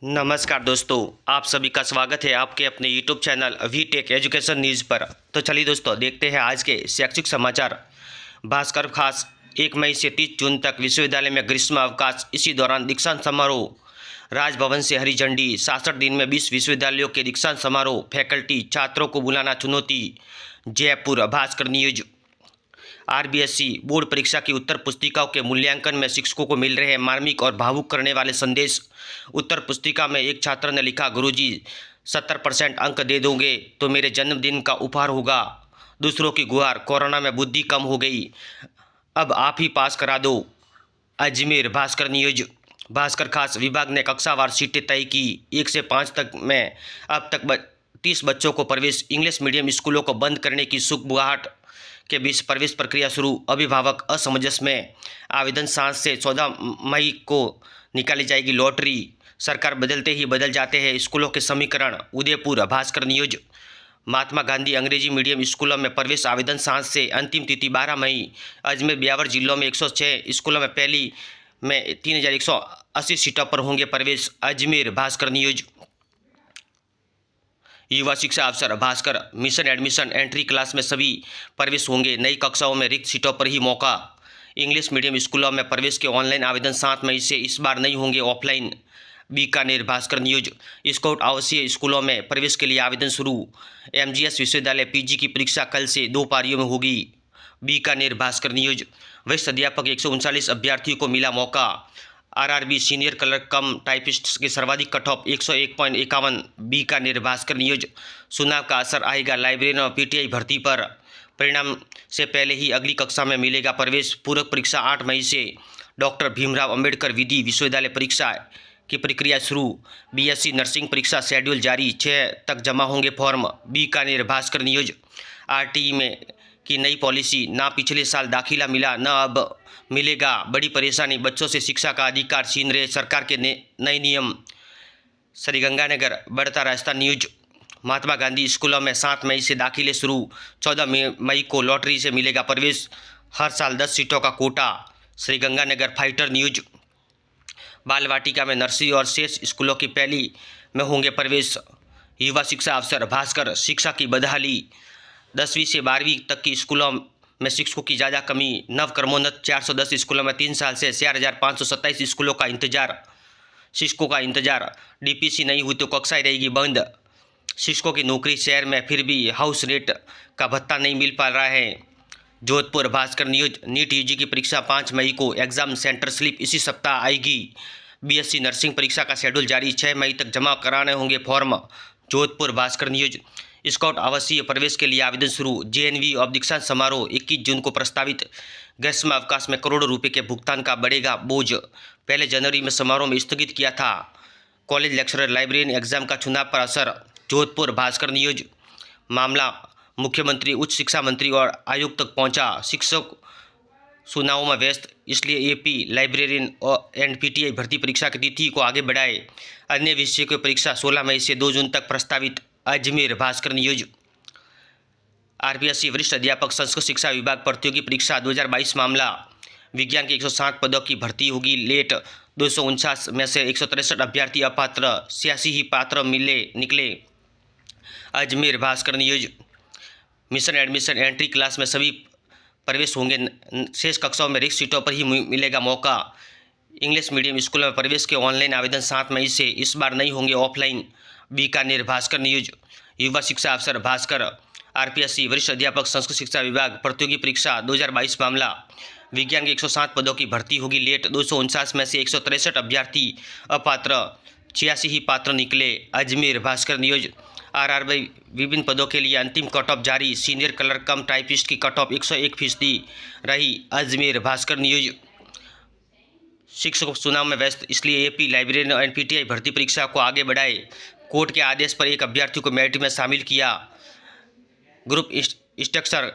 नमस्कार दोस्तों, आप सभी का स्वागत है आपके अपने YouTube channel V Tech Education News पर। तो चलिए दोस्तों, देखते हैं आज के शैक्षिक समाचार। भास्कर खास 1 मई से 30 जून तक विश्वविद्यालय में ग्रीष्म अवकाश। इसी दौरान दीक्षांत समारोह। राजभवन से हरी झंडी। 66 दिन में 20 विश्वविद्यालयों के दीक्षांत समारोह। फैकल्टी छात्रों को बुलाना चुनौती। Jaipur. Bhaskar news. RBSE board परीक्षा की उत्तर पुस्तिकाओं के मूल्यांकन में शिक्षकों को मिल रहे हैं मार्मिक और भावुक करने वाले संदेश। उत्तर पुस्तिका में एक छात्र ने लिखा, गुरुजी 70% अंक दे दोगे तो मेरे जन्मदिन का उपहार होगा। दूसरों की गुहार, कोरोना में बुद्धि कम हो गई, अब आप ही पास करा दो। अजमेर। भास्कर न्यूज। भास्कर खास विभाग ने कक्षावार सीटें तय की। 1 से 5 तक में अब तक 30 बच्चों को प्रवेश। इंग्लिश मीडियम स्कूलों को बंद करने की सुगबुगाहट के बीच प्रवेश प्रक्रिया शुरू। अभिभावक असमंजस में। आवेदन 7 से 14 मई को निकाली जाएगी लॉटरी। सरकार बदलते ही बदल जाते हैं स्कूलों के समीकरण। उदयपुर। भास्कर न्यूज। महात्मा गांधी अंग्रेजी मीडियम स्कूलों में प्रवेश आवेदन 7 से, अंतिम तिथि 12 मई। अजमेर ब्यावर जिलों में 106 स्कूलों में पहली में 3180 सीटों पर होंगे प्रवेश। अजमेर। भास्कर न्यूज। युवा शिक्षा अवसर। Bhaskar mission admission entry class में सभी प्रवेश होंगे। नई कक्षाओं में रिक्त सीटों पर ही मौका। इंग्लिश मीडियम स्कूलों में प्रवेश के ऑनलाइन आवेदन 7 मई से, इस बार नहीं होंगे offline. Bikaner. Bhaskar news. Scout आवासीय स्कूलों में प्रवेश के लिए आवेदन शुरू। एमजीएस विश्वविद्यालय पीजी की परीक्षा कल से 2 पारियों में होगी। बीकानेर। भास्कर न्यूज। वरिष्ठ अध्यापक 139 अभ्यर्थियों को मिला मौका। आरआरबी सीनियर क्लर्क कम टाइपिस्ट के सर्वाधिक cut off 101.51। Bikaner. Bhaskar news. चुनाव का असर आएगा लाइब्रेरियन और पीटीआई भर्ती पर। परिणाम से पहले ही अगली कक्षा में मिलेगा प्रवेश। पूरक परीक्षा 8 मई से। डॉक्टर भीमराव अंबेडकर विधि विश्वविद्यालय परीक्षा की प्रक्रिया शुरू। बीएससी नर्सिंग परीक्षा शेड्यूल जारी। 6 तक जमा होंगे form. Bikaner. Bhaskar news. RTE में की नई पॉलिसी, ना पिछले साल दाखिला मिला न अब मिलेगा। बड़ी परेशानी, बच्चों से शिक्षा का अधिकार छीन रहे सरकार के नए नियम। श्रीगंगानगर। बढ़ता रास्ता न्यूज। महात्मा गांधी स्कूलों में 7 मई से दाखिले शुरू। 14 मई को लॉटरी से मिलेगा प्रवेश। हर साल 10 सीटों का कोटा। श्रीगंगानगर। Fighter news. बाल वाटिका में नर्सरी और शेष स्कूलों की पहली में होंगे प्रवेश। युवा शिक्षा अवसर। भास्कर शिक्षा की बदहाली। 10वीं से 12वीं तक की स्कूलों में शिक्षकों की ज़्यादा कमी। नव क्रमोन्नत 410 स्कूलों में 3 साल से 4527 स्कूलों का इंतजार, शिक्षकों का इंतजार। डीपीसी नहीं हुई तो कक्षाएं रहेगी बंद। शिक्षकों की नौकरी शहर में, फिर भी हाउस रेट का भत्ता नहीं मिल पा रहा है। Jodhpur. Bhaskar news. NEET UG की परीक्षा 5 मई को। एग्जाम सेंटर स्लिप इसी सप्ताह आएगी। बीएससी नर्सिंग परीक्षा का शेड्यूल जारी। 6 मई तक जमा कराने होंगे form. Jodhpur. Bhaskar news. Scout आवासीय प्रवेश के लिए आवेदन शुरू। जेएनवी और दीक्षांत समारोह 21 जून को प्रस्तावित। ग्रीष्म अवकाश में करोड़ों रुपए के भुगतान का बढ़ेगा बोझ। पहले जनवरी में समारोह में स्थगित किया था। कॉलेज लेक्चरर लाइब्रेरियन एग्जाम का चुनाव पर असर। जोधपुर। भास्कर न्यूज। मामला मुख्यमंत्री, उच्च शिक्षा मंत्री और आयोग तक पहुंचा। शिक्षक चुनावों में व्यस्त, इसलिए एपी लाइब्रेरियन और एनपीटीआई भर्ती परीक्षा की तिथि को आगे बढ़ाए। अन्य विषय की परीक्षा 16 मई से 2 जून तक प्रस्तावित। अजमेर। भास्कर न्यूज। आरबीएसई वरिष्ठ अध्यापक संस्कृत शिक्षा विभाग प्रतियोगी परीक्षा 2022 मामला। विज्ञान के 160 पदों की भर्ती होगी लेट। 249 में से 163 अभ्यर्थी अपात्र, 86 ही पात्र निकले। Ajmer. Bhaskar news. Mission admission entry class में सभी प्रवेश होंगे। शेष कक्षाओं में रिक्त सीटों पर ही मिलेगा मौका। इंग्लिश मीडियम स्कूलों में प्रवेश के ऑनलाइन आवेदन 7 मई से, इस बार नहीं होंगे ऑफलाइन। बीकानेर। भास्कर न्यूज। युवा शिक्षा अवसर। भास्कर आरपीएससी वरिष्ठ अध्यापक संस्कृत शिक्षा विभाग प्रतियोगी परीक्षा 2022 मामला। विज्ञान के 107 पदों की भर्ती होगी लेट। 249 में से 163 अभ्यर्थी अपात्र, 86 ही पात्र निकले। अजमेर। भास्कर न्यूज। आरआरबी विभिन्न पदों के लिए अंतिम कट ऑफ जारी। सीनियर क्लर्क कम टाइपिस्ट की कट ऑफ 101% रही। अजमेर। भास्कर न्यूज। शिक्षक चुनाव में व्यस्त, इसलिए एपी लाइब्रेरियन और एनपीटीआई भर्ती परीक्षा को आगे बढ़ाए। कोर्ट के आदेश पर एक अभ्यर्थी को मेरिट में शामिल किया। Group instructor,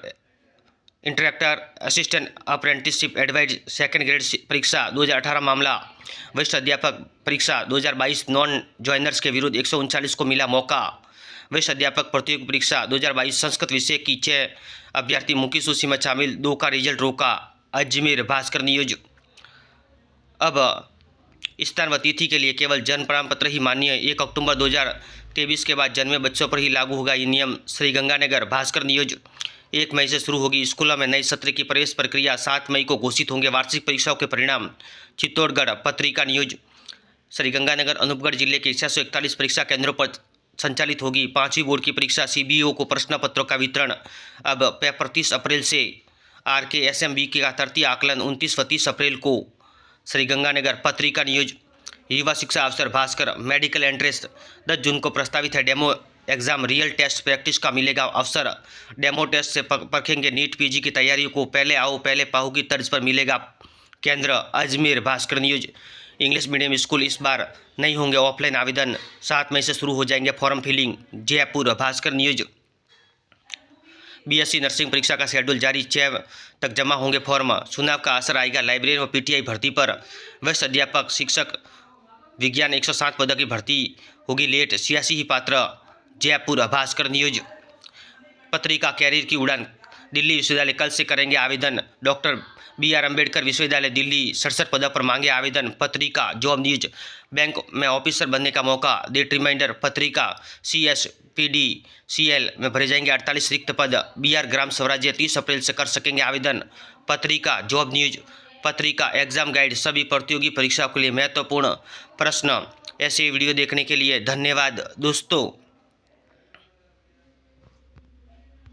interactor, assistant apprenticeship advisor second grade परीक्षा 2018 मामला। वरिष्ठ अध्यापक परीक्षा 2022 नॉन ज्वाइनर्स के विरुद्ध 139 को मिला मौका। वरिष्ठ अध्यापक प्रतियोगी परीक्षा 2022 संस्कृत विषय की 6 अभ्यर्थी मुख्य सूची में शामिल, 2 का रिजल्ट रोका। अजमेर। भास्कर न्यूज। अब स्थान व तिथि के लिए केवल जन्म प्रमाण पत्र ही मान्य है। 1 अक्टूबर 2023 के बाद जन्मे बच्चों पर ही लागू होगा ये नियम। श्रीगंगानगर भास्कर न्यूज। 1 मई से शुरू होगी स्कूलों में नए सत्र की प्रवेश प्रक्रिया। 7 मई को घोषित होंगे वार्षिक परीक्षाओं के परिणाम। चित्तौड़गढ़ पत्रिका न्यूज। श्रीगंगानगर अनूपगढ़ जिले के 641 परीक्षा केंद्रों पर संचालित होगी 5वीं बोर्ड की परीक्षा। सीबीओ को प्रश्न पत्रों का वितरण अब पेपर 30 अप्रैल से। RKSMB का तृतीय आकलन 29 व 30 अप्रैल को। श्रीगंगानगर पत्रिका न्यूज। युवा शिक्षा अफसर भास्कर। मेडिकल एंट्रेंस 10 जून को प्रस्तावित है। Demo exam real test practice का मिलेगा अवसर। डेमो टेस्ट से परखेंगे नीट PG की तैयारियों को। पहले आओ पहले पाओ की तर्ज पर मिलेगा केंद्र। Ajmer Bhaskar news. English medium school इस बार नहीं होंगे ऑफलाइन आवेदन। 7 मई से शुरू हो जाएंगे form filling. Jaipur Bhaskar news. BSc nursing परीक्षा का शेड्यूल जारी। 6 तक जमा होंगे फॉर्म। चुनाव का असर आएगा लाइब्रेरी व PTI भर्ती पर। वरिष्ठ अध्यापक शिक्षक विज्ञान 107 पदों की भर्ती होगी लेट। 86 ही पात्र। जयपुर भास्कर न्यूज। पत्रिका कैरियर की उड़ान। दिल्ली विश्वविद्यालय कल से करेंगे आवेदन। डॉक्टर BR अम्बेडकर विश्वविद्यालय दिल्ली 67 पदों पर मांगे आवेदन। पत्रिका जॉब न्यूज। बैंक में ऑफिसर बनने का मौका। Date reminder. पत्रिका CSPDCL में भरे जाएंगे 48 रिक्त पद। BR ग्राम स्वराज्य 30 अप्रैल से कर सकेंगे आवेदन। पत्रिका जॉब न्यूज। पत्रिका एग्जाम गाइड। सभी प्रतियोगी परीक्षाओं के लिए महत्वपूर्ण प्रश्न। ऐसे वीडियो देखने के लिए धन्यवाद दोस्तों।